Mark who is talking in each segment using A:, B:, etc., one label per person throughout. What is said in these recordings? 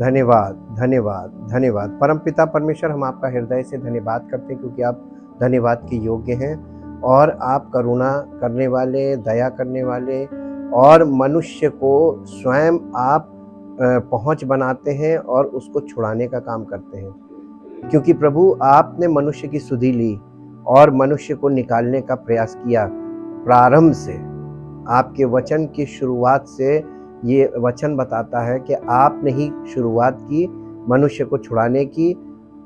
A: धन्यवाद, धन्यवाद, धन्यवाद। परमपिता परमेश्वर, हम आपका हृदय से धन्यवाद करते हैं क्योंकि आप धन्यवाद के योग्य हैं और आप करुणा करने वाले, दया करने वाले और मनुष्य को स्वयं आप पहुँच बनाते हैं और उसको छुड़ाने का काम करते हैं। क्योंकि प्रभु आपने मनुष्य की सुधि ली और मनुष्य को निकालने का प्रयास किया प्रारंभ से। आपके वचन की शुरुआत से ये वचन बताता है कि आपने ही शुरुआत की मनुष्य को छुड़ाने की,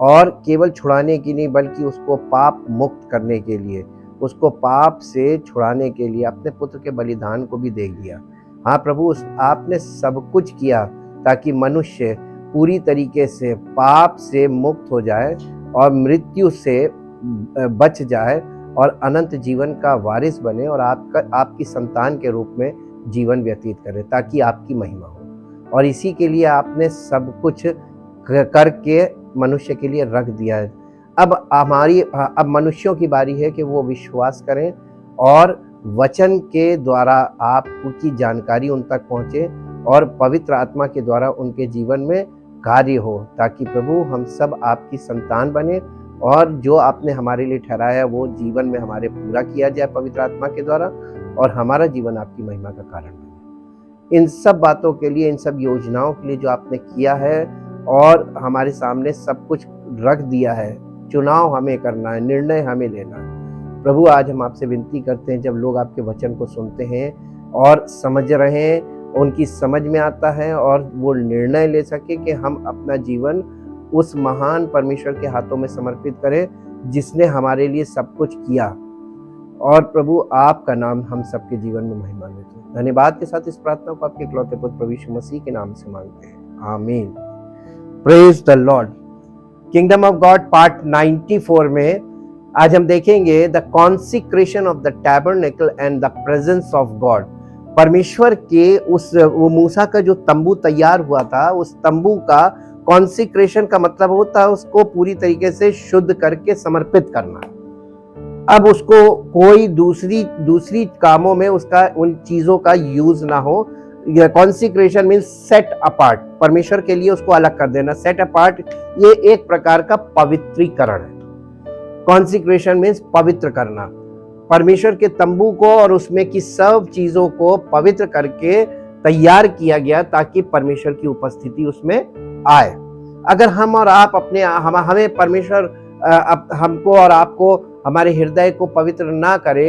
A: और केवल छुड़ाने की नहीं बल्कि उसको पाप मुक्त करने के लिए, उसको पाप से छुड़ाने के लिए अपने पुत्र के बलिदान को भी दे दिया। हाँ प्रभु, आपने सब कुछ किया ताकि मनुष्य पूरी तरीके से पाप से मुक्त हो जाए और मृत्यु से बच जाए और अनंत जीवन का वारिस बने और आपकी संतान के रूप में जीवन व्यतीत करे ताकि आपकी महिमा हो। और इसी के लिए आपने सब कुछ करके मनुष्य के लिए रख दिया है। अब मनुष्यों की बारी है कि वो विश्वास करें और वचन के द्वारा आपकी जानकारी उन तक पहुँचे और पवित्र आत्मा के द्वारा उनके जीवन में कार्य हो, ताकि प्रभु हम सब आपकी संतान बने और जो आपने हमारे लिए ठहराया वो जीवन में हमारे पूरा किया जाए पवित्र आत्मा के द्वारा, और हमारा जीवन आपकी महिमा का कारण बने। इन सब बातों के लिए, इन सब योजनाओं के लिए जो आपने किया है और हमारे सामने सब कुछ रख दिया है, चुनाव हमें करना है, निर्णय हमें लेना है। प्रभु आज हम आपसे विनती करते हैं, जब लोग आपके वचन को सुनते हैं और समझ रहे हैं, उनकी समझ में आता है और वो निर्णय ले सके कि हम अपना जीवन उस महान परमेश्वर के हाथों में समर्पित करें जिसने हमारे लिए सब कुछ किया। और प्रभु आपका नाम हम सबके जीवन में महिमान्वित हो। धन्यवाद के साथ इस प्रार्थना को आपके इकलौते पुत्र प्रभु यीशु मसीह के नाम से मांगते हैं, आमीन। Praise the Lord. Kingdom of God part 94 में आज हम देखेंगे the consecration of the tabernacle and the presence of God. परमेश्वर के वो मूसा का जो तंबू तैयार हुआ था, उस तंबू का कॉन्सिक्रेशन का मतलब होता है उसको पूरी तरीके से शुद्ध करके समर्पित करना। अब उसको कोई दूसरी कामों में उसका उन चीजों का यूज ना हो। कॉन्सिक्रेशन मीन्स सेट अपार्ट, परमेश्वर के लिए उसको अलग कर देना। सेट अपार्ट ये एक प्रकार का पवित्रीकरण है। कॉन्सिक्रेशन मीन्स पवित्र करना। परमेश्वर के तंबू को और उसमें की सब चीजों को पवित्र करके तैयार किया गया ताकि परमेश्वर की उपस्थिति उसमें आए। अगर हम और आप हमें परमेश्वर हमको और आपको हमारे हृदय को पवित्र ना करे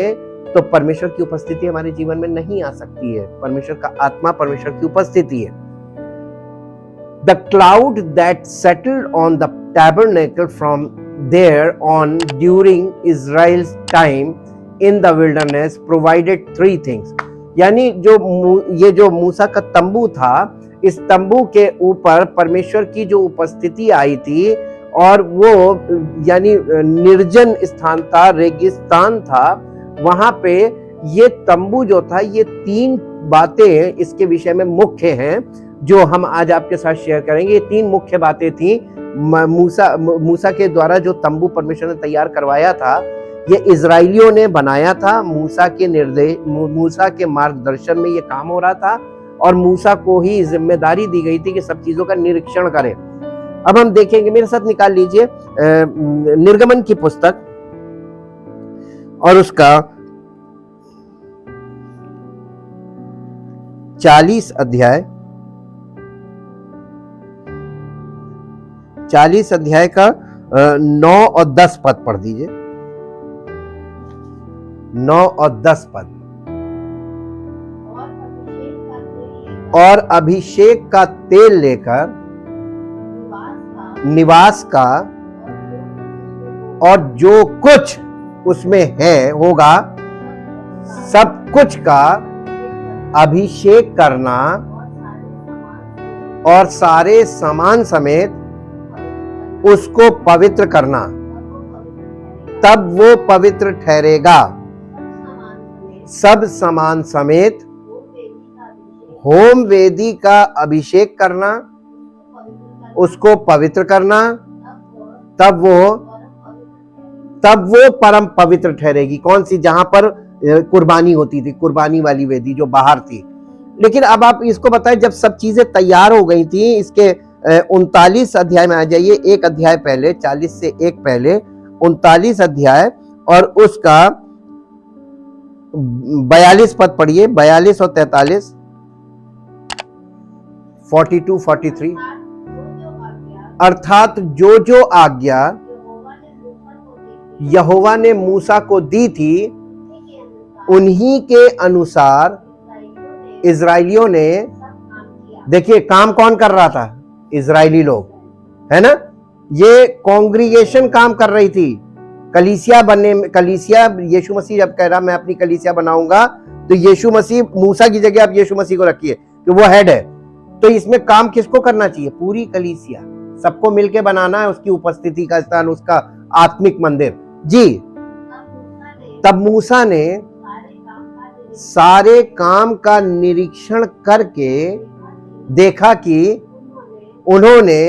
A: तो परमेश्वर की उपस्थिति हमारे जीवन में नहीं आ सकती है। परमेश्वर का आत्मा परमेश्वर की उपस्थिति है। The cloud that settled on the tabernacle from there on during Israel's time in the wilderness provided three things। यानी ये जो मूसा का तंबू था, इस तंबू के ऊपर परमेश्वर की जो उपस्थिति आई थी और वो यानी निर्जन स्थान था, रेगिस्तान था, वहां पे ये तंबू जो था, ये तीन बातें इसके विषय में मुख्य हैं जो हम आज आपके साथ शेयर करेंगे। ये तीन मुख्य बातें थी। मूसा के द्वारा जो तंबू परमेश्वर ने तैयार करवाया था, ये इजराइलियों ने बनाया था। मूसा के मार्गदर्शन में ये काम हो रहा था और मूसा को ही जिम्मेदारी दी गई थी कि सब चीजों का निरीक्षण करें। अब हम देखेंगे, मेरे साथ निकाल लीजिए निर्गमन की पुस्तक और उसका 40 अध्याय का 9 और 10 पद पढ़ दीजिए। 9 और 10 पद। और अभिषेक का तेल लेकर निवास का और जो कुछ उसमें है होगा सब कुछ का अभिषेक करना और सारे सामान समेत उसको पवित्र करना, तब वो पवित्र ठहरेगा। सब सामान समेत होम वेदी का अभिषेक करना, उसको पवित्र करना, तब वो परम पवित्र ठहरेगी। कौन सी? जहां पर कुर्बानी होती थी, कुर्बानी वाली वेदी जो बाहर थी। लेकिन अब आप इसको बताएं, जब सब चीजें तैयार हो गई थी, इसके 39 अध्याय में आ जाइए, एक अध्याय पहले, 40 से एक पहले 39 अध्याय और उसका 42 पद पढ़िए, 42 और 43, 42, 43। अर्थात जो जो आज्ञा यहोवा ने मूसा को दी थी, उन्हीं के अनुसार इजराइलियों ने, देखिए काम कौन कर रहा था? इजराइली लोग, है ना। ये कांग्रीगेशन काम कर रही थी, कलीसिया बनने में। कलीसिया, यीशु मसीह जब कह रहा मैं अपनी कलीसिया बनाऊंगा, तो यीशु मसीह, मूसा की जगह आप यीशु मसीह को रखिए कि वो हेड है। तो इसमें काम किसको करना चाहिए? पूरी कलीसिया, सबको मिलके बनाना है, उसकी उपस्थिति का स्थान, उसका आत्मिक मंदिर। जी, तब मूसा ने सारे काम का निरीक्षण करके देखा कि उन्होंने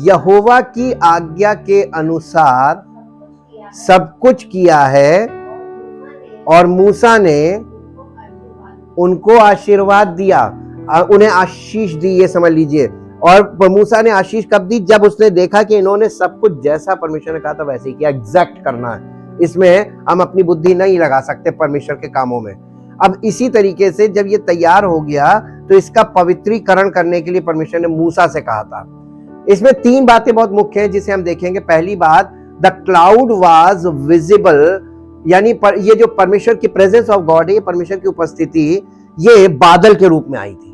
A: यहोवा की आज्ञा के अनुसार सब कुछ किया है, और मूसा ने उनको आशीर्वाद दिया, उन्हें आशीष दी, ये समझ लीजिए। और मूसा ने आशीष कब दी? जब उसने देखा कि इन्होंने सब कुछ जैसा परमेश्वर ने कहा था वैसे ही किया। एग्जैक्ट करना है, इसमें हम अपनी बुद्धि नहीं लगा सकते परमेश्वर के कामों में। अब इसी तरीके से जब ये तैयार हो गया, तो इसका पवित्रीकरण करने के लिए परमेश्वर ने मूसा से कहा था। इसमें 3 बातें बहुत मुख्य हैं जिसे हम देखेंगे। पहली बात, द क्लाउड वाज विजिबल, यानी ये जो परमेश्वर की प्रेजेंस ऑफ गॉड है, परमेश्वर की उपस्थिति, ये बादल के रूप में आई थी।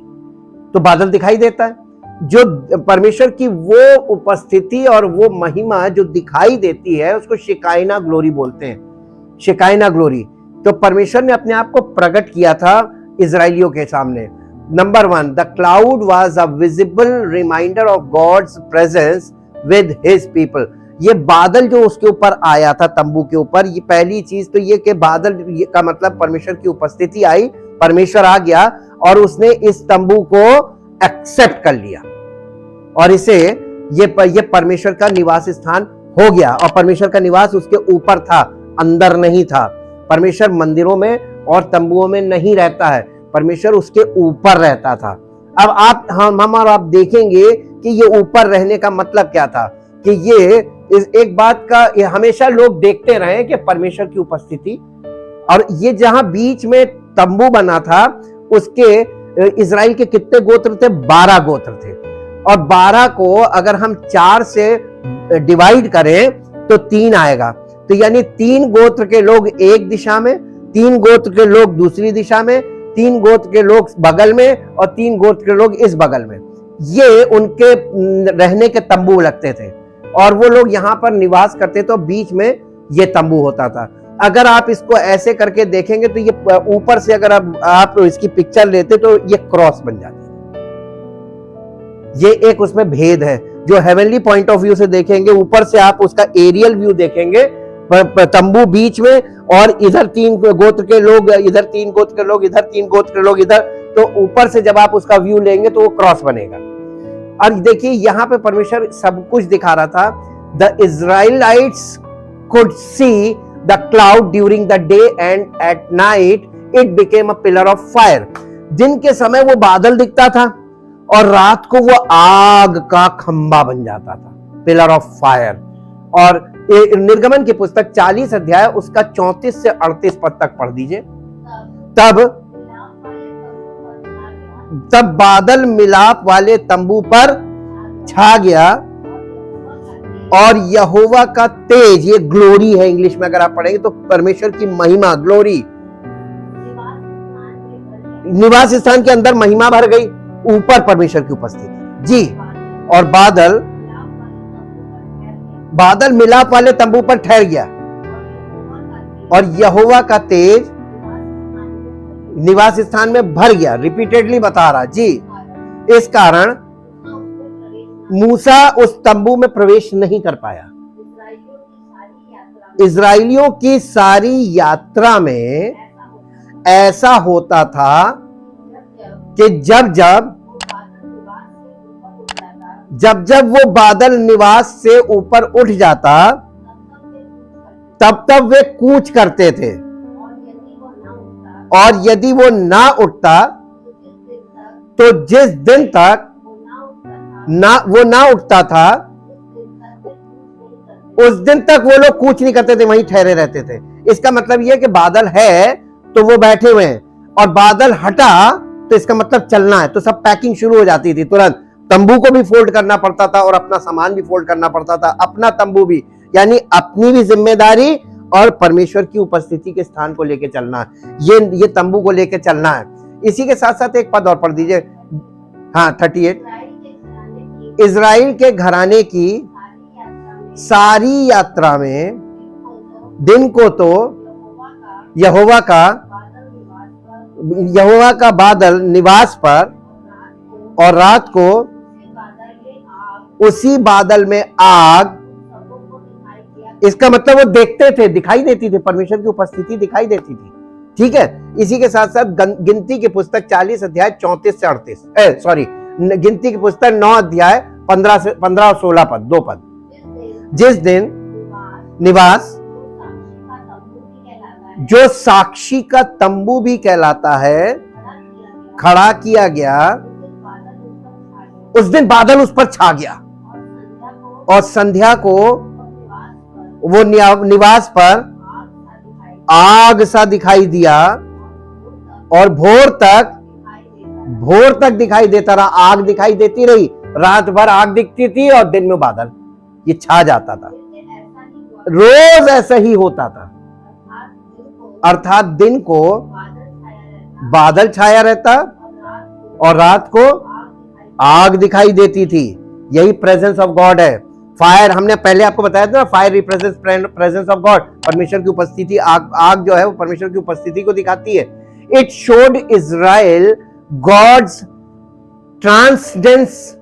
A: तो बादल दिखाई देता है, जो परमेश्वर की वो उपस्थिति और वो महिमा जो दिखाई देती है, उसको शिकायना ग्लोरी बोलते हैं, शिकायना ग्लोरी। तो परमेश्वर ने अपने आप को प्रकट किया था इजराइलियों के सामने। Number 1, the cloud was a visible reminder of God's presence with his people. ये बादल जो उसके ऊपर आया था, तंबू के ऊपर, ये पहली चीज तो ये कि बादल का मतलब परमेश्वर की उपस्थिति आई, परमेश्वर आ गया और उसने इस तंबू को एक्सेप्ट कर लिया, और इसे ये परमेश्वर का निवास स्थान हो गया। और परमेश्वर का निवास उसके ऊपर था, अंदर नहीं था। परमेश्वर मंदिरों में और तंबुओं में नहीं रहता है, परमेश्वर उसके ऊपर रहता था। अब हम और आप देखेंगे कि ये ऊपर रहने का मतलब क्या था, कि ये एक बात का ये हमेशा लोग देखते रहे कि परमेश्वर की उपस्थिति, और ये जहां बीच में तंबू बना था, उसके इजराइल के कितने गोत्र थे? 12 गोत्र थे। और 12 को अगर हम 4 से डिवाइड करें तो 3 आएगा। तो यानी 3 गोत्र के लोग एक दिशा में, 3 गोत्र के लोग दूसरी दिशा में, 3 गोत्र के लोग बगल में, और 3 गोत्र के लोग इस बगल में। ये उनके रहने के तंबू लगते थे, और वो लोग यहाँ पर निवास करते, तो बीच में ये तंबू होता था। अगर आप इसको ऐसे करके देखेंगे तो ये ऊपर से अगर आप इसकी पिक्चर लेते तो ये क्रॉस बन जाती है। ये एक उसमें भेद है। जो हेवनली पॉइंट ऑफ व्यू से देखेंगे, ऊपर से आप उसका एरियल व्यू देखेंगे, तंबू बीच में, और इधर 3 गोत्र के लोग, इधर 3 गोत्र के लोग, इधर 3 गोत्र के लोग, इधर, तो ऊपर से जब आप उसका व्यू लेंगे तो वो क्रॉस बनेगा। और देखिए यहाँ पे परमेश्वर सब कुछ दिखा रहा था। The Israelites could see the cloud during the day and at night it became a pillar of fire. दिन के समय वो बादल दिखता था और रात को वो आग का खंबा बन जाता था, पिलर ऑफ फायर। और निर्गमन की पुस्तक 40 अध्याय उसका 34 से 38 पद तक पढ़ दीजिए। तब बादल मिलाप वाले तंबू पर छा गया, और यहोवा का तेज, ये ग्लोरी है इंग्लिश में अगर आप पढ़ेंगे तो, परमेश्वर की महिमा, ग्लोरी, निवास स्थान के अंदर महिमा भर गई, ऊपर परमेश्वर की उपस्थिति। जी, और बादल मिलाप वाले तंबू पर ठहर गया, और यहोवा का तेज निवास स्थान में भर गया। रिपीटेडली बता रहा जी। इस कारण मूसा उस तंबू में प्रवेश नहीं कर पाया। इजराइलियों की सारी यात्रा में ऐसा होता था कि जब जब वो बादल निवास से ऊपर उठ जाता, तब वे कूच करते थे, और यदि वो ना उठता तो जिस दिन तक वो ना उठता था, उस दिन तक वो लोग कूच नहीं करते थे, वहीं ठहरे रहते थे। इसका मतलब यह कि बादल है तो वो बैठे हुए हैं, और बादल हटा तो इसका मतलब चलना है। तो सब पैकिंग शुरू हो जाती थी तुरंत। तंबू को भी फोल्ड करना पड़ता था और अपना सामान भी फोल्ड करना पड़ता था, अपना तंबू भी, यानी अपनी भी जिम्मेदारी और परमेश्वर की उपस्थिति के स्थान को लेकर चलना है। ये तंबू को लेकर चलना है। इसी के साथ साथ एक पद और पढ़ दीजिए। हाँ, 38। इजराइल के घराने की सारी यात्रा में दिन को तो यहोवा का बादल निवास पर, और रात को उसी बादल में आग। इसका मतलब वो देखते थे, दिखाई देती थी, परमेश्वर की उपस्थिति दिखाई देती थी। ठीक है। इसी के साथ साथ गिनती की पुस्तक 40 अध्याय 34 से 38, सॉरी, गिनती की पुस्तक 9 अध्याय 15 और 16 पद, 2 पद। जिस दिन निवास, जो साक्षी का तंबू भी कहलाता है, खड़ा किया गया, उस दिन बादल उस पर छा गया, और संध्या को वो निवास पर आग सा दिखाई दिया, और भोर तक दिखाई देता रहा। आग दिखाई देती रही, रात भर आग दिखती थी और दिन में बादल ये छा जाता था। रोज ऐसा ही होता था, अर्थात दिन को बादल छाया रहता और रात को आग दिखाई देती थी। यही प्रेजेंस ऑफ गॉड है। फायर, हमने पहले आपको बताया था ना, fire represents presence of God, परमेश्वर की उपस्थिति। आग जो है वो परमेश्वर की उपस्थिति को दिखाती है। It showed Israel God's transcendence,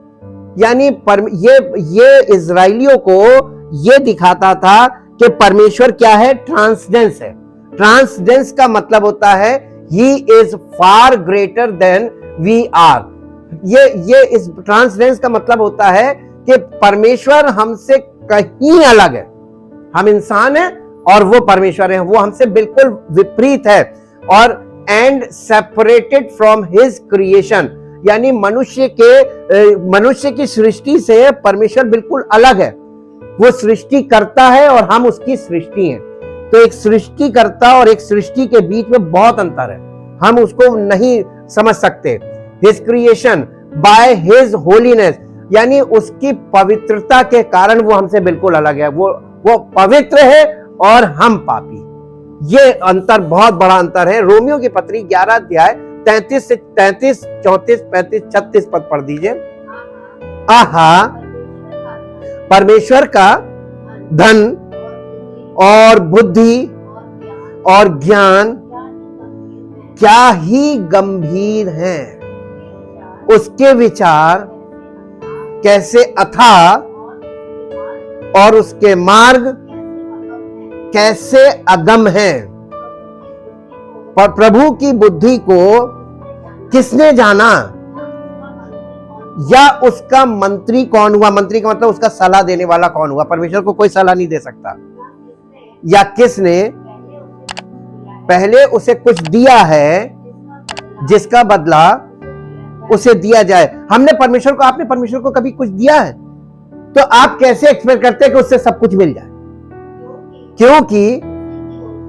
A: यानी ये इजराइलियों को ये दिखाता था कि परमेश्वर क्या है, ट्रांसडेंस है। ट्रांसडेंस का मतलब होता है he is far greater than we are. ये इस ट्रांसडेंस का मतलब होता है कि परमेश्वर हमसे कहीं अलग है। हम इंसान हैं और वो परमेश्वर है, वो हमसे बिल्कुल विपरीत है। और and separated from his creation, यानी मनुष्य की सृष्टि से परमेश्वर बिल्कुल अलग है। वो सृष्टि करता है और हम उसकी सृष्टि हैं। तो एक सृष्टिकर्ता और एक सृष्टि के बीच में बहुत अंतर है, हम उसको नहीं समझ सकते। His creation by his holiness, यानी उसकी पवित्रता के कारण वो हमसे बिल्कुल अलग है। वो पवित्र है और हम पापी। ये अंतर बहुत बड़ा अंतर है। रोमियो की पत्री 11 अध्याय 33 से 34, 35, 36 पद पढ़ दीजिए। आहा, परमेश्वर का धन और बुद्धि और ज्ञान क्या ही गंभीर हैं, उसके विचार कैसे अथाह और उसके मार्ग कैसे अगम हैं। पर प्रभु की बुद्धि को किसने जाना, या उसका मंत्री कौन हुआ। मंत्री का मतलब उसका सलाह देने वाला कौन हुआ। परमेश्वर को कोई सलाह नहीं दे सकता। या किसने पहले उसे कुछ दिया है जिसका बदला उसे दिया जाए। आपने परमेश्वर को कभी कुछ दिया है तो आप कैसे एक्सपेक्ट करते हैं कि उससे सब कुछ मिल जाए?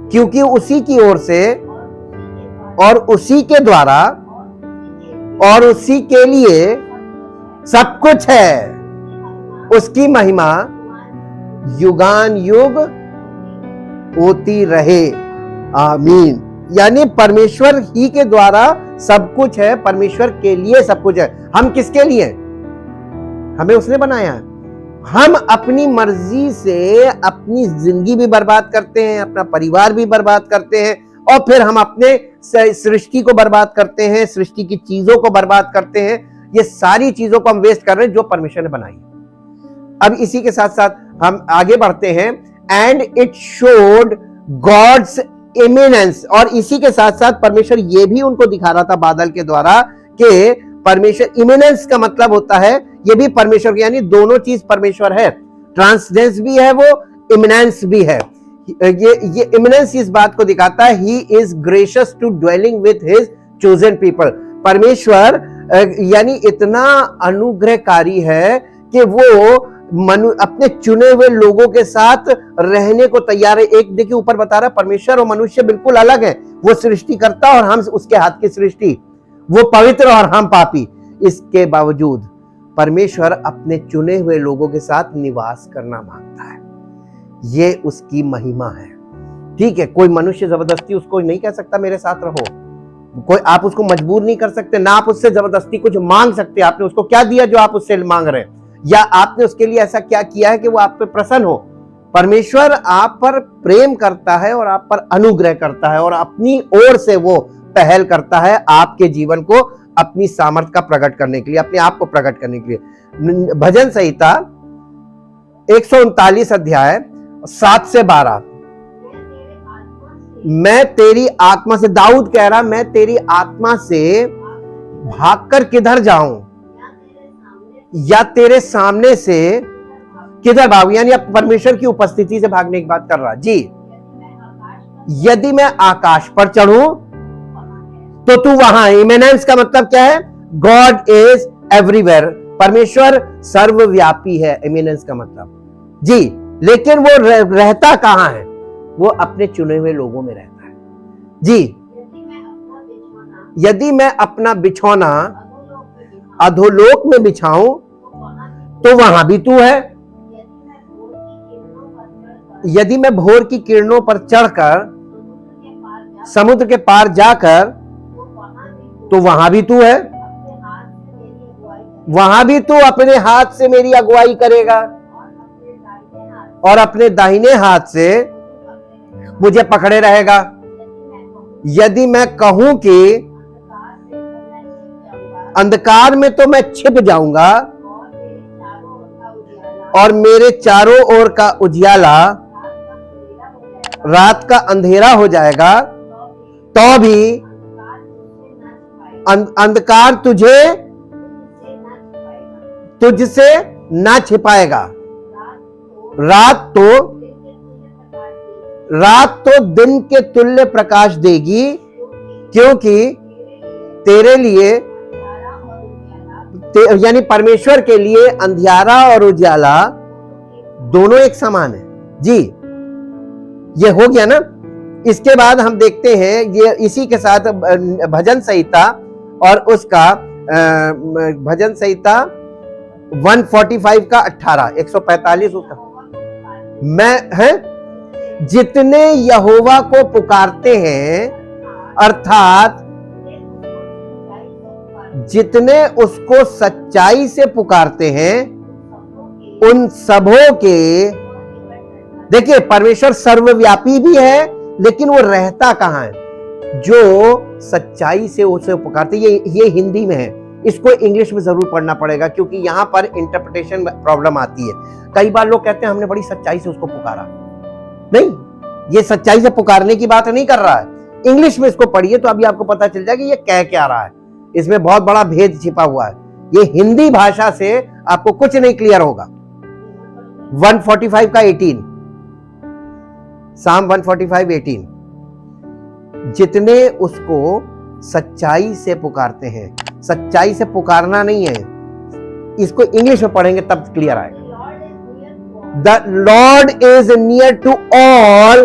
A: क्योंकि उसी की ओर से और उसी के द्वारा और उसी के लिए सब कुछ है। उसकी महिमा युगान युग होती रहे, आमीन। यानी परमेश्वर ही के द्वारा सब कुछ है, परमेश्वर के लिए सब कुछ है। हम किसके लिए? हमें उसने बनाया है। हम अपनी मर्जी से अपनी जिंदगी भी बर्बाद करते हैं, अपना परिवार भी बर्बाद करते हैं, और फिर हम अपने सृष्टि को बर्बाद करते हैं, सृष्टि की चीजों को बर्बाद करते हैं। ये सारी चीजों को हम वेस्ट कर रहे हैं जो परमेश्वर ने बनाई। अब इसी के साथ साथ हम आगे बढ़ते हैं। And it showed God's immanence, और इसी के साथ साथ परमेश्वर ये भी उनको दिखा रहा था बादल के द्वारा कि परमेश्वर, इमिनेंस का मतलब होता है ये भी परमेश्वर, यानी दोनों चीज परमेश्वर है। ट्रांसडेंस भी है वो, इमिनेंस भी है। ये इमिनेंस इस बात को दिखाता है he is gracious to dwelling with his chosen people. परमेश्वर यानी इतना अनुग्रहकारी है कि वो अपने चुने हुए लोगों के साथ रहने को तैयार है। एक देखिए ऊपर बता रहा है, परमेश्वर और मनुष्य बिल्कुल अलग है। वो सृष्टि करता और हम उसके हाथ की सृष्टि, वो पवित्र और हम पापी। इसके बावजूद परमेश्वर अपने चुने हुए लोगों के साथ निवास करना मांगता है। ये उसकी महिमा है। ठीक है, कोई मनुष्य जबरदस्ती उसको नहीं कह सकता मेरे साथ रहो, कोई आप उसको मजबूर नहीं कर सकते, ना आप उससे जबरदस्ती कुछ मांग सकते। आपने उसको क्या दिया जो आप उससे मांग रहे हैं, या आपने उसके लिए ऐसा क्या किया है कि वो आप पे प्रसन्न हो। परमेश्वर आप पर प्रेम करता है और आप पर अनुग्रह करता है और अपनी ओर से वो पहल करता है आपके जीवन को अपनी सामर्थ्य का प्रकट करने के लिए, अपने आप को प्रकट करने के लिए। भजन संहिता 139 अध्याय 7 से 12, मैं तेरी आत्मा से, दाऊद कह रहा, मैं तेरी आत्मा से भागकर किधर जाऊं, या तेरे सामने से किधर भागूं, यानी अब परमेश्वर की उपस्थिति से भागने की बात कर रहा जी। यदि मैं आकाश पर चढ़ूं तो तू वहां है। इमिनेंस का मतलब क्या है? गॉड इज एवरीवेयर, परमेश्वर सर्वव्यापी है, इमिनेंस का मतलब जी। लेकिन वो रहता कहां है? वो अपने चुने हुए लोगों में रहता है जी। यदि मैं अपना बिछौना अधोलोक में बिछाऊं तो वहां भी तू है। यदि मैं भोर की किरणों पर चढ़कर समुद्र के पार जाकर तो वहां भी तू है। वहां भी तू अपने हाथ से मेरी अगुवाई करेगा और अपने दाहिने हाथ से मुझे पकड़े रहेगा। यदि मैं कहूं कि अंधकार में तो मैं छिप जाऊंगा और मेरे चारों ओर का उजियाला रात का अंधेरा हो जाएगा, तो भी अंधकार तुझसे ना छिपाएगा। रात तो दिन के तुल्य प्रकाश देगी, क्योंकि तेरे लिए, यानी परमेश्वर के लिए अंधियारा और उजाला दोनों एक समान है जी। ये हो गया ना। इसके बाद हम देखते हैं, ये इसी के साथ भजन संहिता और उसका भजन संहिता 145 का 18, 145 उसका, मैं है जितने यहोवा को पुकारते हैं, अर्थात जितने उसको सच्चाई से पुकारते हैं, उन सबों के, देखिए परमेश्वर सर्वव्यापी भी है, लेकिन वो रहता कहां है? जो सच्चाई से उसे पुकारते। ये हिंदी में है, इसको इंग्लिश में जरूर पढ़ना पड़ेगा, क्योंकि यहां पर इंटरप्रिटेशन प्रॉब्लम आती है। कई बार लोग कहते हैं हमने बड़ी सच्चाई से उसको पुकारा। नहीं, ये सच्चाई से पुकारने की बात नहीं कर रहा है। इंग्लिश में इसको पढ़िए तो अभी आपको पता चल जाएगा ये कह क्या रहा है। इसमें बहुत बड़ा भेद छिपा हुआ है। ये हिंदी भाषा से आपको कुछ नहीं क्लियर होगा। 145 का 18, साम 145:18, जितने उसको सच्चाई से पुकारते हैं। सच्चाई से पुकारना नहीं है, इसको इंग्लिश में पढ़ेंगे तब क्लियर आएगा। The Lord is near to all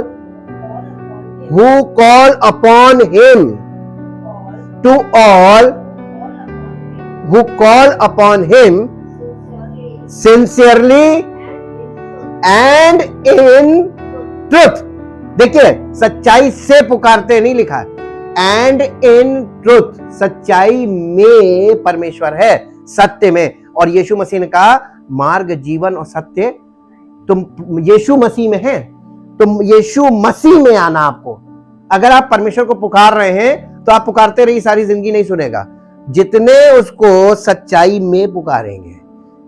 A: who call upon him, to all who call upon him sincerely and in truth। देखिए सच्चाई से पुकारते नहीं लिखा है, एंड इन ट्रुथ, सच्चाई में परमेश्वर है, सत्य में। और यीशु मसीह ने कहा मार्ग, जीवन और सत्य तुम यीशु मसीह में है। तुम यीशु मसीह में आना आपको। अगर आप परमेश्वर को पुकार रहे हैं तो आप पुकारते रहिए, सारी जिंदगी नहीं सुनेगा। जितने उसको सच्चाई में पुकारेंगे,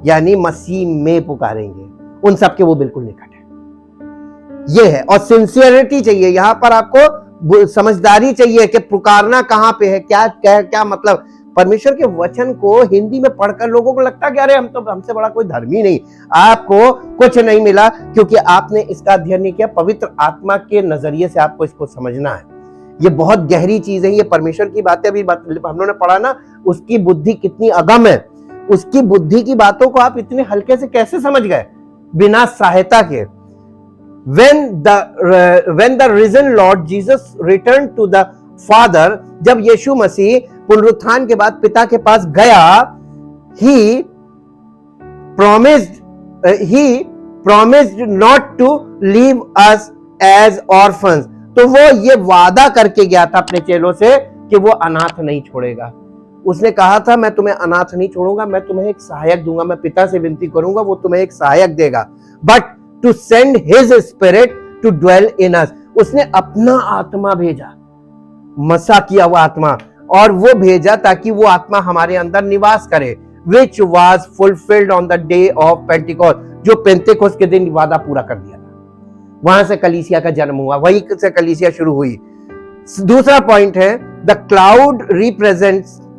A: यानी मसीह में पुकारेंगे, उन सबके वो बिल्कुल निकट है। ये है, और सिंसियरिटी चाहिए यहां पर, आपको समझदारी चाहिए कि पुकारना कहां पे है, क्या मतलब। परमेश्वर के वचन को हिंदी में पढ़कर लोगों को लगता है कि अरे हमसे बड़ा कोई धर्मी नहीं। आपको कुछ नहीं मिला, क्योंकि आपने इसका अध्ययन नहीं किया। पवित्र आत्मा के नजरिए से आपको इसको समझना है। ये बहुत गहरी चीज है, ये परमेश्वर की बातें अभी हम लोगों ने पढ़ा ना, उसकी बुद्धि कितनी अगम है, उसकी बुद्धि की बातों को आप इतने हल्के से कैसे समझ गए बिना सहायता के। when the risen Lord Jesus returned to the Father, जब यीशु मसीह पुनरुत्थान के बाद पिता के पास गया, he promised not to leave us as orphans। तो वो ये वादा करके गया था अपने चेलों से कि वो अनाथ नहीं छोड़ेगा। उसने कहा था मैं तुम्हें अनाथ नहीं छोड़ूंगा, मैं तुम्हें एक सहायक दूंगा, मैं पिता से विनती करूंगा, वो तुम्हें एक सहायक देगा। But to send his spirit to dwell in us, उसने अपना आत्मा भेजा, मसा किया हुआ आत्मा, और वो भेजा ताकि वो आत्मा हमारे अंदर निवास करे। Which was fulfilled on the day of Pentecost, जो पेंटेकोस्ट के दिन वादा पूरा कर दिया था। वहां से कलीसिया का जन्म हुआ, वहीं से कलीसिया शुरू हुई। दूसरा पॉइंट है the cloud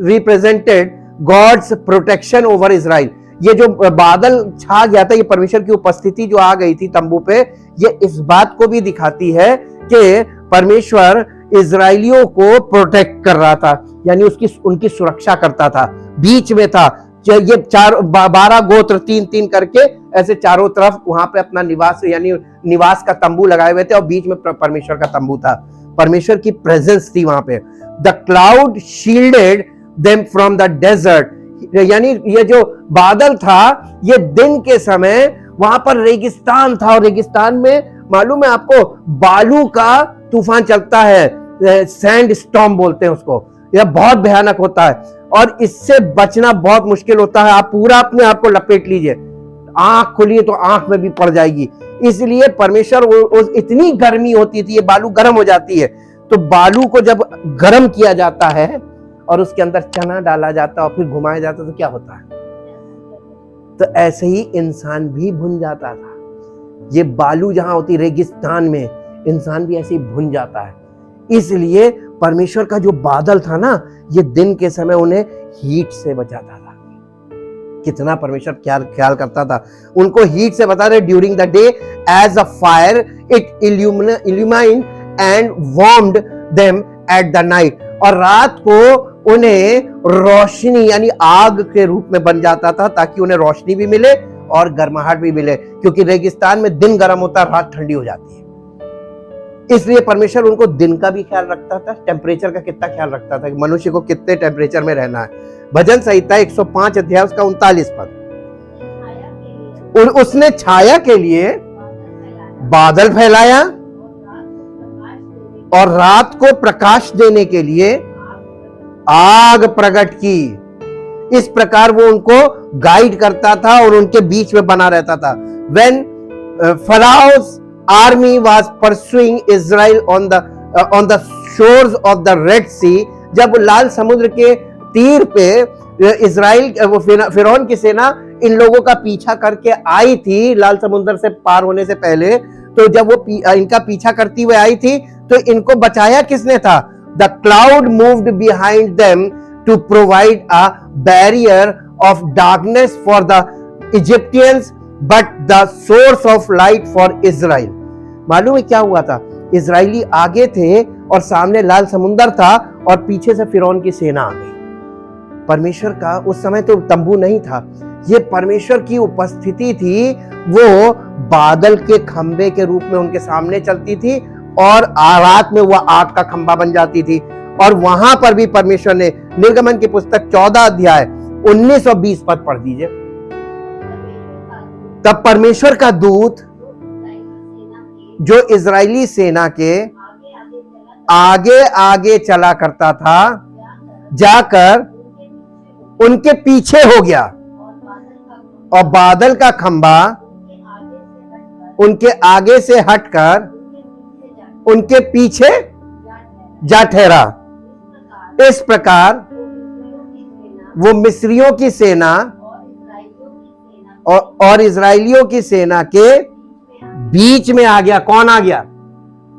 A: represented God's protection over Israel. ये जो बादल छा गया था, ये परमेश्वर की उपस्थिति जो आ गई थी तंबू पे, ये इस बात को भी दिखाती है कि परमेश्वर इजराइलियों को प्रोटेक्ट कर रहा था, यानी उनकी सुरक्षा करता था, बीच में था। ये 12 गोत्र 3-3 करके ऐसे चारों तरफ वहां पे अपना निवास, यानी निवास का तंबू लगाए हुए थे, और बीच में परमेश्वर का तंबू था, परमेश्वर की प्रेजेंस थी वहां पे। The cloud shielded them from the desert, यानी ये जो बादल था, ये दिन के समय वहां पर रेगिस्तान था, और रेगिस्तान में मालूम है आपको बालू का तूफान चलता है, सैंड स्टॉर्म बोलते हैं उसको, यह बहुत भयानक होता है, और इससे बचना बहुत मुश्किल होता है। आप पूरा अपने आप को लपेट लीजिए, आंख खुली तो आंख में भी पड़ जाएगी। इसलिए परमेश्वर, इतनी गर्मी होती थी, ये बालू गर्म हो जाती है, तो बालू को जब गर्म किया जाता है और उसके अंदर चना डाला जाता है और फिर घुमाया जाता है, तो क्या होता है? तो ऐसे ही इंसान भी भुन जाता था। ये बालू जहां होती रेगिस्तान में, इंसान भी ऐसे ही भुन जाता है। इसलिए परमेश्वर का जो बादल था ना, ये दिन के समय उन्हें हीट से बचाता था। कितना परमेश्वर ख्याल करता था, उनको हीट से बता रहे, during the day as a fire it illuminated and warmed them at the night, और रात को उन्हें रोशनी यानी आग के रूप में बन जाता था, ताकि उन्हें रोशनी भी मिले और गर्माहट भी मिले, क्योंकि रेगिस्तान में दिन गर्म होता है, रात ठंडी हो जाती है। इसलिए परमेश्वर उनको दिन का भी ख्याल रखता था, टेम्परेचर का कितना ख्याल रखता था कि मनुष्य को कितने टेम्परेचर में रहना है। भजन संहिता 105 अध्याय उसका 39 पद, उसने छाया के लिए बादल फैलाया और रात को प्रकाश देने के लिए आग प्रकट की। इस प्रकार वो उनको गाइड करता था और उनके बीच में बना रहता था। When Pharaoh's army was pursuing Israel on the shores of the Red Sea, जब लाल समुद्र के तीर पे इजराइल फिरौन की सेना इन लोगों का पीछा करके आई थी, लाल समुद्र से पार होने से पहले, तो जब वो इनका पीछा करती हुए आई थी, तो इनको बचाया किसने था? The cloud moved behind them to provide a barrier of darkness for the Egyptians, but the source of light for Israel। मालूम है क्या हुआ था? इजरायली आगे थे और सामने लाल समुंदर था, और पीछे से फिरौन की सेना आ गई। परमेश्वर का उस समय तो तंबू नहीं था, ये परमेश्वर की उपस्थिति थी। वो बादल के खंबे के रूप में उनके सामने चलती थी, और रात में वह आग का खंबा बन जाती थी। और वहां पर भी परमेश्वर ने, निर्गमन की पुस्तक 14 अध्याय 19 और 20 पद पढ़ दीजिए। तब परमेश्वर का दूत जो इजरायली सेना के आगे आगे चला करता था, जाकर उनके पीछे हो गया, और बादल का खंबा उनके आगे से हटकर उनके पीछे जा ठहरा। इस प्रकार वो मिस्रियों की सेना और इजराइलियों की सेना के बीच में आ गया। कौन आ गया?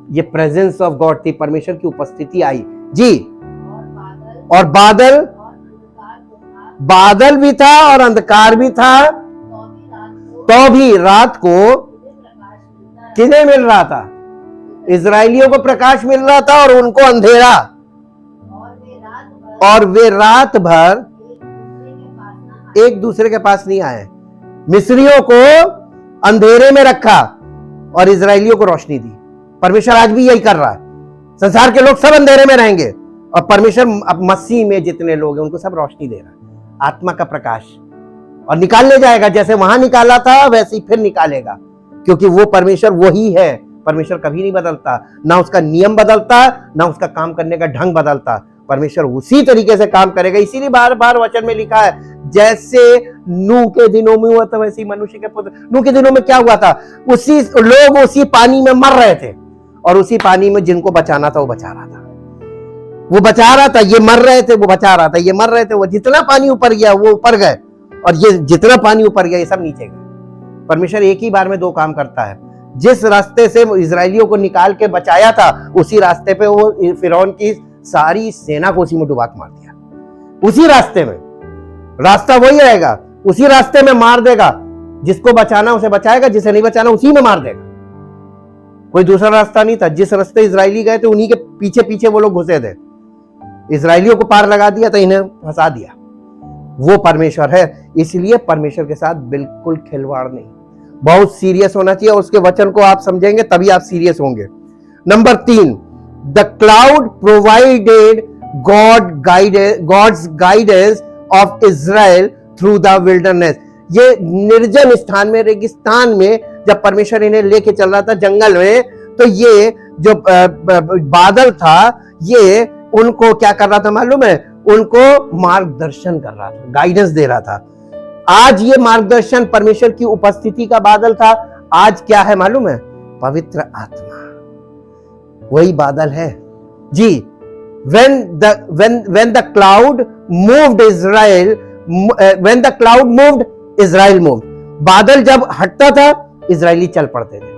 A: ये प्रेजेंस ऑफ गॉड थी, परमेश्वर की उपस्थिति आई जी। और बादल भी था और अंधकार भी था, तो भी रात को किन्हें मिल रहा था? इजरायलियों को प्रकाश मिल रहा था और उनको अंधेरा, और वे रात भर एक दूसरे के पास नहीं आए। मिस्रियों को अंधेरे में रखा और इजरायलियों को रोशनी दी। परमेश्वर आज भी यही कर रहा है। संसार के लोग सब अंधेरे में रहेंगे और परमेश्वर अब मसीह में जितने लोग हैं उनको सब रोशनी दे रहा है, आत्मा का प्रकाश, और निकालने जाएगा। जैसे वहां निकाला था वैसे ही फिर निकालेगा, क्योंकि वो परमेश्वर वही है। परमेश्वर कभी नहीं बदलता, ना उसका नियम बदलता, ना उसका काम करने का ढंग बदलता। परमेश्वर उसी तरीके से काम करेगा। इसीलिए बार बार वचन में लिखा है, जैसे नूह के दिनों में हुआ था वैसे ही मनुष्य के पुत्र। नूह के दिनों में क्या हुआ था? लोग उसी पानी में मर रहे थे, और उसी पानी में जिनको बचाना था वो बचा रहा था। वो बचा रहा था, ये मर रहे थे, वो बचा रहा था, ये मर रहे थे, वो जितना पानी ऊपर गया वो ऊपर गए, और ये जितना पानी ऊपर गया ये सब नीचे गए। परमेश्वर एक ही बार में दो काम करता है। जिस रास्ते से इजरायलियों को निकाल के बचाया था, उसी रास्ते पे वो फिरौन की सारी सेना को उसी में डुबा के मार दिया। उसी रास्ते में, रास्ता वही रहेगा, उसी रास्ते में मार देगा। जिसको बचाना उसे बचाएगा, जिसे नहीं बचाना उसी में मार देगा। कोई दूसरा रास्ता नहीं था। जिस रास्ते इजरायली गए थे उन्हीं के पीछे पीछे वो लोग घुसे थे। इजरायलियों को पार लगा दिया तो इन्हें फंसा दिया। वो परमेश्वर है। इसलिए परमेश्वर के साथ बिल्कुल खिलवाड़ नहीं, बहुत सीरियस होना चाहिए। और उसके वचन को आप समझेंगे तभी आप सीरियस होंगे। Number 3, the cloud provided God's guidance of Israel through the wilderness. ये निर्जन स्थान में, रेगिस्तान में जब परमेश्वर इन्हें लेके चल रहा था जंगल में, तो ये जो बादल था ये उनको क्या कर रहा था मालूम है? उनको मार्गदर्शन कर रहा था, गाइडेंस दे रहा था। आज ये मार्गदर्शन परमेश्वर की उपस्थिति का बादल था। आज क्या है मालूम है? पवित्र आत्मा, वही बादल है जी। when the cloud moved Israel moved। बादल जब हटता था इजरायली चल पड़ते थे,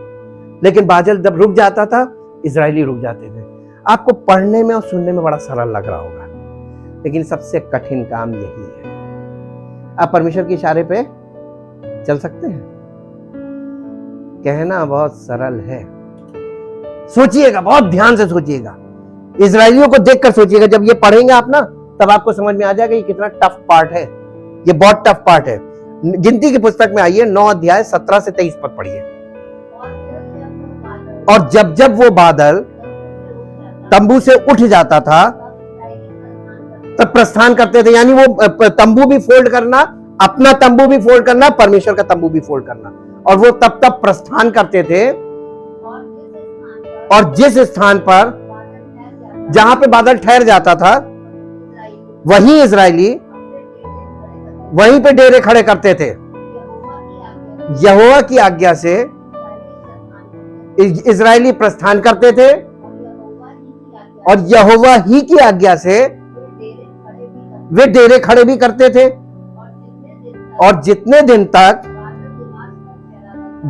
A: लेकिन बादल जब रुक जाता था इजरायली रुक जाते थे। आपको पढ़ने में और सुनने में बड़ा सरल लग रहा होगा, लेकिन सबसे कठिन काम यही है। आप परमेश्वर के इशारे पे चल सकते हैं? कहना बहुत सरल है। सोचिएगा, बहुत ध्यान से सोचिएगा, इजरायलियों को देखकर सोचिएगा। जब ये पढ़ेंगे आप ना, तब आपको समझ में आ जाएगा ये कितना टफ पार्ट है। ये बहुत टफ पार्ट है। गिनती की पुस्तक में आइए, 9 अध्याय 17 से 23 पद पढ़िए। और जब जब वो बादल तंबू से उठ जाता था तब प्रस्थान करते थे। यानी वो तंबू भी फोल्ड करना, अपना तंबू भी फोल्ड करना, परमेश्वर का तंबू भी फोल्ड करना, और वो तब तब प्रस्थान करते थे। और जिस स्थान पर जहां पे बादल ठहर जाता था, वहीं इजरायली वहीं पे डेरे खड़े करते थे। यहोवा की आज्ञा से इजरायली प्रस्थान करते थे, और यहोवा ही की आज्ञा से वे डेरे खड़े भी करते थे। और जितने दिन तक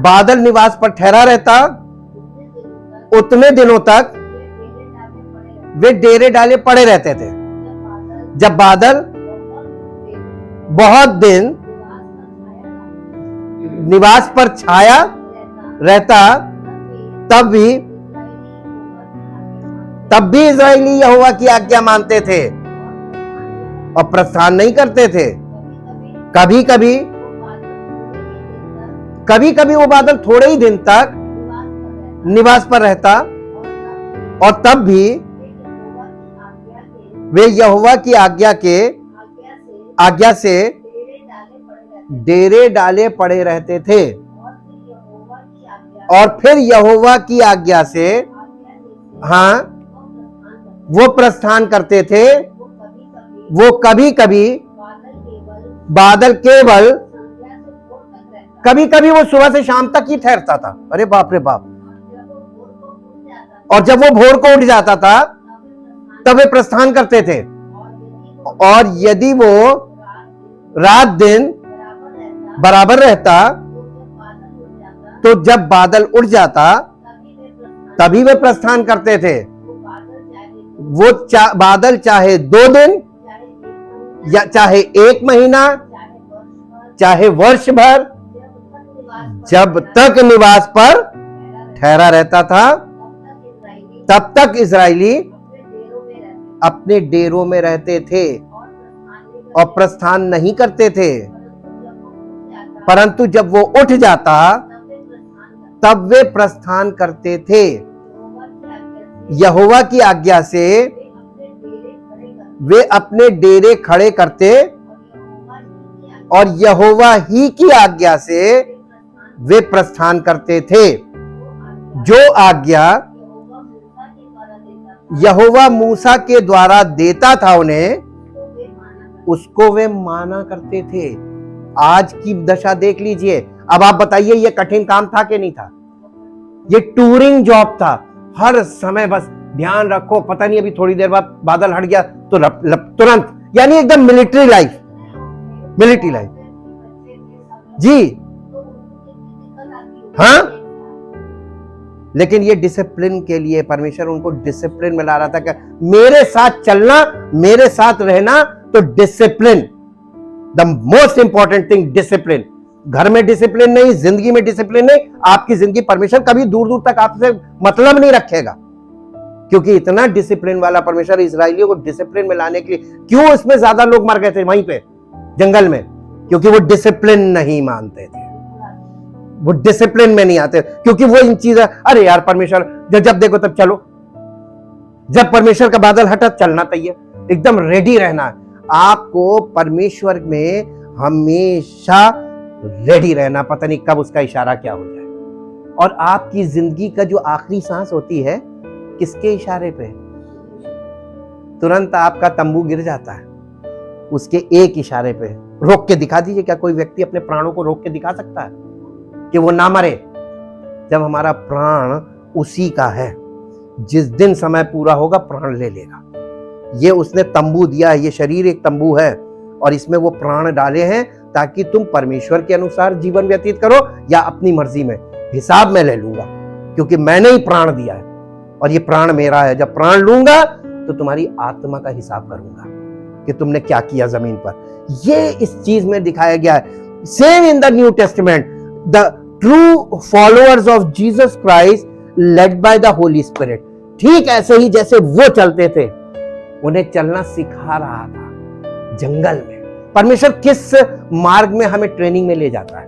A: बादल निवास पर ठहरा रहता, उतने दिनों तक वे डेरे डाले पड़े रहते थे। जब बादल बहुत दिन निवास पर छाया रहता, तब भी इजरायली यहोवा की आज्ञा मानते थे और प्रस्थान नहीं करते थे। कभी कभी वो बादल थोड़े ही दिन तक निवास पर रहता, और तब भी वे यहोवा की आज्ञा से डेरे डाले पड़े रहते थे। और फिर यहोवा की आज्ञा से वो प्रस्थान करते थे। वो कभी कभी बादल केवल कभी कभी वो सुबह से शाम तक ही ठहरता था। अरे बाप रे बाप। और जब वो भोर को उठ जाता था तब वे प्रस्थान करते थे। और यदि वो रात दिन बराबर रहता, तो जब बादल उठ जाता तभी वे प्रस्थान करते थे। वो बादल चाहे 2 दिन या चाहे 1 महीना, चाहे वर्ष भर, जब तक निवास पर ठहरा रहता था, तब तक इजरायली अपने डेरों में रहते थे और प्रस्थान नहीं करते थे, परंतु जब वो उठ जाता तब वे प्रस्थान करते थे। यहोवा की आज्ञा से वे अपने डेरे खड़े करते और यहोवा ही की आज्ञा से वे प्रस्थान करते थे। जो आज्ञा यहोवा मूसा के द्वारा देता था उन्हें, उसको वे माना करते थे। आज की दशा देख लीजिए। अब आप बताइए, ये कठिन काम था कि नहीं था? ये टूरिंग जॉब था। हर समय बस ध्यान रखो, पता नहीं अभी थोड़ी देर बाद बादल हट गया तो तुरंत, यानी एकदम मिलिट्री लाइफ जी। हाँ, लेकिन ये डिसिप्लिन के लिए परमेश्वर उनको डिसिप्लिन में ला रहा था कि मेरे साथ चलना, मेरे साथ रहना। तो discipline, the most important thing, discipline. घर में डिसिप्लिन नहीं, जिंदगी में डिसिप्लिन नहीं, आपकी जिंदगी परमेश्वर कभी दूर दूर तक आपसे मतलब नहीं रखेगा, क्योंकि इतना डिसिप्लिन वाला परमेश्वर इजरायलियों को डिसिप्लिन में लाने के लिए। क्यों इसमें ज्यादा लोग मर गए थे वहीं पे जंगल में? क्योंकि वो डिसिप्लिन नहीं मानते थे, वो डिसिप्लिन में नहीं आते, क्योंकि वो इन चीजें, अरे यार परमेश्वर जब देखो तब चलो, जब परमेश्वर का बादल हटा चलना तैयार, एकदम रेडी रहना है। आपको परमेश्वर में हमेशा रेडी रहना, पता नहीं कब उसका इशारा क्या हो जाए। और आपकी जिंदगी का जो आखिरी सांस होती है, किसके इशारे पे? तुरंत आपका तंबू गिर जाता है उसके एक इशारे पे। रोक के दिखा दीजिए, क्या कोई व्यक्ति अपने प्राणों को रोक के दिखा सकता है कि वो ना मरे? जब हमारा प्राण उसी का है, जिस दिन समय पूरा होगा प्राण ले लेगा। ये उसने तंबू दिया है, ये शरीर एक तंबू है और इसमें वो प्राण डाले हैं ताकि तुम परमेश्वर के अनुसार जीवन व्यतीत करो या अपनी मर्जी में। हिसाब मैं ले लूंगा, क्योंकि मैंने ही प्राण दिया है और ये प्राण मेरा है। जब प्राण लूंगा तो तुम्हारी आत्मा का हिसाब करूंगा कि तुमने क्या किया जमीन पर। ये इस चीज में दिखाया गया है। Same in the new testament, the true followers of Jesus Christ led by the Holi spirit, ठीक ऐसे ही जैसे वो चलते थे, उन्हें चलना सिखा रहा था जंगल में। परमेश्वर किस मार्ग में हमें ट्रेनिंग में ले जाता है?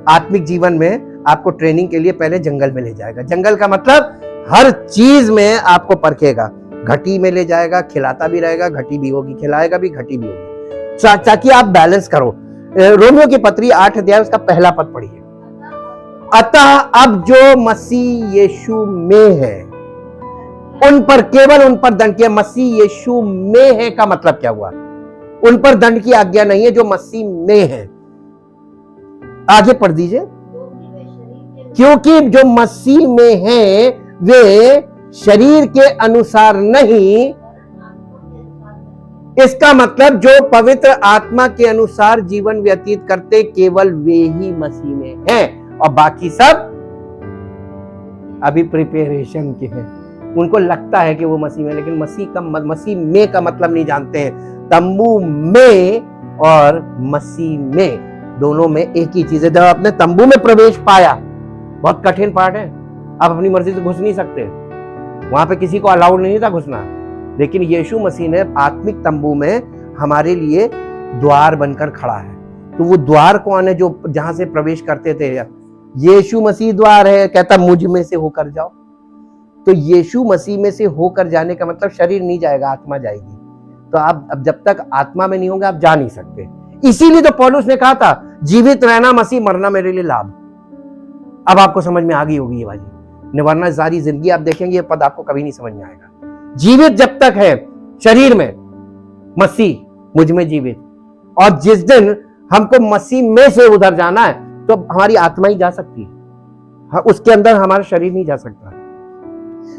A: आत्मिक जीवन में आपको ट्रेनिंग के लिए पहले जंगल में ले जाएगा। जंगल का मतलब हर चीज में आपको परखेगा। घटी में ले जाएगा, खिलाता भी रहेगा, घटी भी होगी, खिलाएगा भी, घटी भी होगी, ताकि आप बैलेंस करो। रोमियो की पत्री 8 अध्याय उसका पहला पद पढ़िए। अतः अब जो मसीह यीशु में है, उन पर, केवल उन पर दंड किया। मसीह यीशु में है का मतलब क्या हुआ? उन पर दंड की आज्ञा नहीं है जो मसीह में है। आगे पढ़ दीजिए। क्योंकि जो मसीह में है वे शरीर के अनुसार नहीं, इसका मतलब जो पवित्र आत्मा के अनुसार जीवन व्यतीत करते केवल वे ही मसीह में हैं, और बाकी सब अभी प्रिपरेशन के हैं। उनको लगता है कि वो मसीह में, लेकिन मसीह में का मतलब नहीं जानते हैं। तंबू में और मसीह में, दोनों में एक ही चीज है। जब आपने तंबू में प्रवेश पाया, बहुत कठिन पार्ट है, आप अपनी मर्जी से घुस नहीं सकते, वहां पे किसी को अलाउड नहीं था घुसना, लेकिन यीशु मसीह ने आत्मिक तंबू में हमारे लिए द्वार बनकर खड़ा है। तो वो द्वार कौन है? जो जहां से प्रवेश करते थे, यीशु मसीह द्वार है। कहता मुझ में से होकर जाओ। तो यीशु मसीह में से होकर जाने का मतलब शरीर नहीं जाएगा, आत्मा जाएगी। तो आप अब जब तक आत्मा में नहीं होंगे आप जा नहीं सकते। इसीलिए तो पौलुस ने कहा था जीवित रहना मसीह, मरना मेरे लिए लाभ। अब आपको समझ में आ गई होगी ये वाली, वरना सारी जिंदगी आप देखेंगे ये पद आपको कभी नहीं समझ में आएगा। जीवित जब तक है शरीर में, मसीह मुझ में जीवित, और जिस दिन हमको मसीह में से उधर जाना है तो हमारी आत्मा ही जा सकती है, उसके अंदर हमारा शरीर नहीं जा सकता।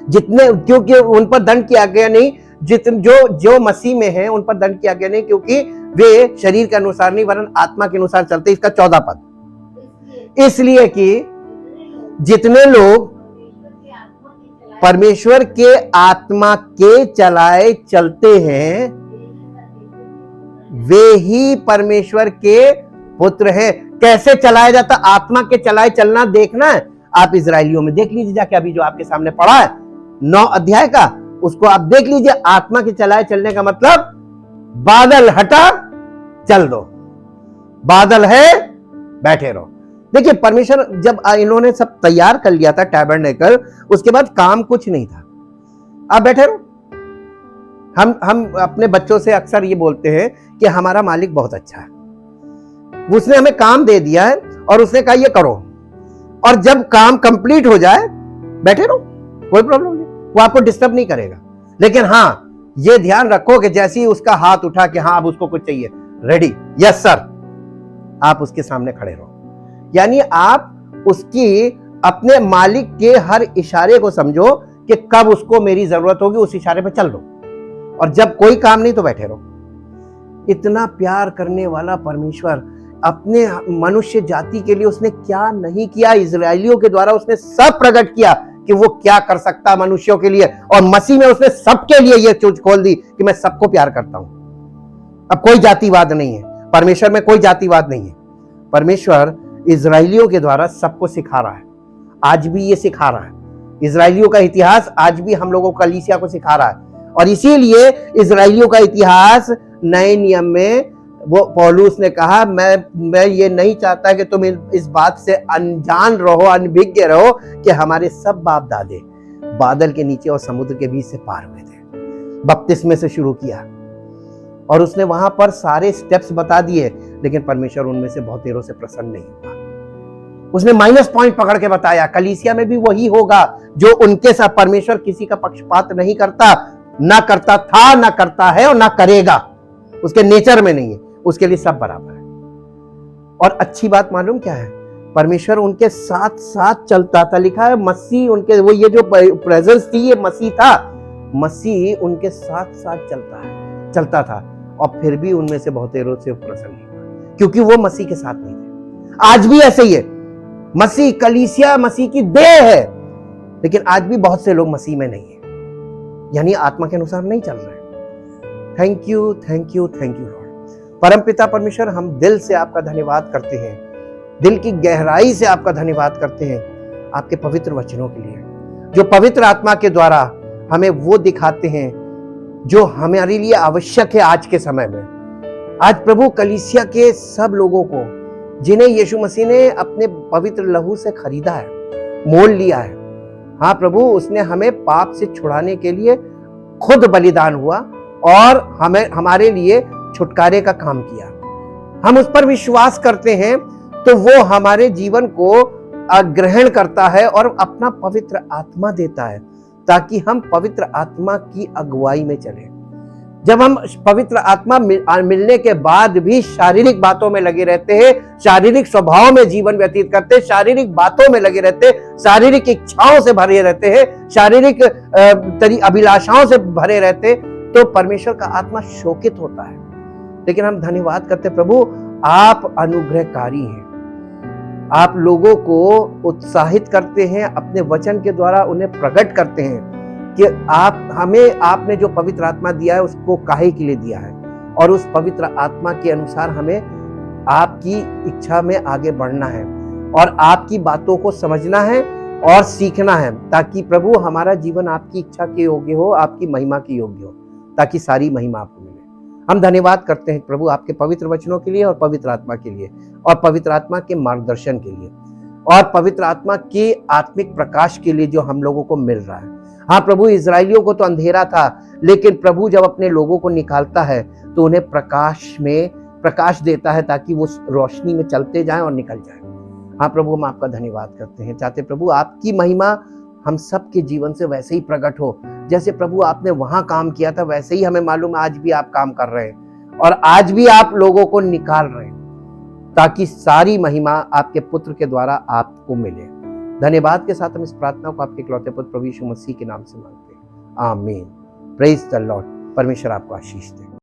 A: जितने, क्योंकि उन पर दंड किया गया नहीं, जो मसीह में है उन पर दंड किया गया नहीं, क्योंकि वे शरीर के अनुसार नहीं वरन आत्मा के अनुसार चलते। इसका 14 पद, इसलिए कि जितने लोग परमेश्वर के आत्मा के चलाए चलते हैं वे ही परमेश्वर के पुत्र हैं। कैसे चलाया जाता? आत्मा के चलाए चलना देखना है आप इजरायलियों में देख लीजिए जाके, अभी जो आपके सामने पढ़ा है 9 अध्याय का, उसको आप देख लीजिए। आत्मा के चलाए चलने का मतलब बादल हटा चल दो, बादल है बैठे रहो। देखिए परमेश्वर जब इन्होंने सब तैयार कर लिया था टैबरनेकल, उसके बाद काम कुछ नहीं था, आप बैठे रहो। हम अपने बच्चों से अक्सर ये बोलते हैं कि हमारा मालिक बहुत अच्छा है, उसने हमें काम दे दिया है और उसने कहा ये करो, और जब काम कंप्लीट हो जाए बैठे रहो, कोई प्रॉब्लम नहीं, वो आपको डिस्टर्ब नहीं करेगा। लेकिन हाँ ये ध्यान रखो कि जैसे ही उसका हाथ उठा कि हाँ अब उसको कुछ चाहिए, रेडी, यस सर, आप उसके सामने खड़े रहो। यानी आप उसकी अपने मालिक के हर इशारे को समझो कि कब उसको मेरी जरूरत होगी, उस इशारे पे चल दो, और जब कोई काम नहीं तो बैठे रहो। इतना प्यार करने वाला परमेश्वर अपने मनुष्य जाति के लिए उसने क्या नहीं किया, इजरायलियों के द्वारा उसने सब प्रकट किया कि वो क्या कर सकता मनुष्यों के लिए, और मसीह में उसने सबके लिए ये चीज खोल दी कि मैं सबको प्यार करता हूं। अब कोई जातिवाद नहीं है, परमेश्वर में कोई जातिवाद नहीं है। परमेश्वर इजरायलियों के द्वारा सबको सिखा रहा है, आज भी ये सिखा रहा है। इजरायलियों का इतिहास आज भी हम लोगों को, कलीसिया को सिखा रहा है, और इसीलिए इजरायलियों का इतिहास नए नियम में वो पौलुस ने कहा, मैं ये नहीं चाहता कि तुम इस बात से अनजान रहो, अनभिज्ञ रहो कि हमारे सब बाप दादे बादल के नीचे और समुद्र के बीच से पार हुए थे। बपतिस्मे से शुरू किया और उसने वहां पर सारे स्टेप्स बता दिए, लेकिन परमेश्वर उनमें से बहुतेरों से प्रसन्न नहीं हुआ। उसने माइनस पॉइंट पकड़ के बताया। कलीसिया में भी वही होगा जो उनके साथ, परमेश्वर किसी का पक्षपात नहीं करता, ना करता था, ना करता है और ना करेगा, उसके नेचर में नहीं है, उसके लिए सब बराबर है। और अच्छी बात मालूम क्या है, परमेश्वर उनके साथ साथ चलता था। लिखा है मसीह उनके, वो ये जो प्रेजेंस थी ये मसीह था, मसीह उनके साथ साथ चलता था, और फिर भी उनमें से बहुतेरों से प्रसन्न नहीं हुआ, क्योंकि वो मसीह के साथ नहीं थे। आज भी ऐसे ही है, मसीह, कलीसिया मसीह की देह है, लेकिन आज भी बहुत से लोग मसीह में नहीं है, यानी आत्मा के अनुसार नहीं चल रहे। Thank you, thank you, thank you Lord. परमपिता परमेश्वर, हम दिल से आपका धन्यवाद करते हैं, दिल की गहराई से आपका धन्यवाद करते हैं आपके पवित्र वचनों के लिए, जो पवित्र आत्मा के द्वारा हमें वो दिखाते हैं जो हमारे लिए आवश्यक है आज के समय में। आज प्रभु कलीसिया के सब लोगों को, जिन्हें यीशु मसीह ने अपने पवित्र लहू से खरीदा है, मोल लिया है, हाँ प्रभु, उसने हमें पाप से छुड़ाने के लिए खुद बलिदान हुआ और हमें, हमारे लिए छुटकारे का काम किया। हम उस पर विश्वास करते हैं तो वो हमारे जीवन को ग्रहण करता है और अपना पवित्र आत्मा देता है, ताकि हम पवित्र आत्मा की अगुवाई में चलें। जब हम पवित्र आत्मा मिलने के बाद भी शारीरिक बातों में लगे रहते हैं, शारीरिक स्वभाव में जीवन व्यतीत करते हैं, शारीरिक बातों में लगे रहते हैं, शारीरिक इच्छाओं से भरे रहते हैं, शारीरिक अभिलाषाओं से भरे रहते, तो परमेश्वर का आत्मा शोकित होता है। लेकिन हम धन्यवाद करते प्रभु, आप अनुग्रहकारी हैं, आप लोगों को उत्साहित करते हैं, अपने वचन के द्वारा उन्हें प्रकट करते हैं कि आप हमें, आपने जो पवित्र आत्मा दिया है उसको काहे के लिए दिया है, और उस पवित्र आत्मा के अनुसार हमें आपकी इच्छा में आगे बढ़ना है और आपकी बातों को समझना है और सीखना है, ताकि प्रभु हमारा जीवन आपकी इच्छा के योग्य हो, आपकी महिमा के योग्य हो, ताकि सारी महिमा आपको मिले। हम धन्यवाद करते हैं प्रभु आपके पवित्र वचनों के लिए और पवित्र आत्मा के लिए, और पवित्र आत्मा के मार्गदर्शन के लिए, और पवित्र आत्मा के आत्मिक प्रकाश के लिए जो हम लोगों को मिल रहा है। हाँ प्रभु, इजरायलियों को तो अंधेरा था, लेकिन प्रभु जब अपने लोगों को निकालता है तो उन्हें प्रकाश में प्रकाश देता है, ताकि वो रोशनी में चलते जाएं और निकल जाएं। हाँ प्रभु, हम आपका धन्यवाद करते हैं, चाहते प्रभु आपकी महिमा हम सब के जीवन से वैसे ही प्रकट हो, जैसे प्रभु आपने वहां काम किया था, वैसे ही हमें मालूम है आज भी आप काम कर रहे हैं, और आज भी आप लोगों को निकाल रहे हैं, ताकि सारी महिमा आपके पुत्र के द्वारा आपको मिले। धन्यवाद के साथ हम इस प्रार्थना को आपके इकलौते पुत्र प्रभु यीशु मसीह के नाम से मांगते हैं, आमीन। Praise the Lord. परमेश्वर आपको आशीष दे।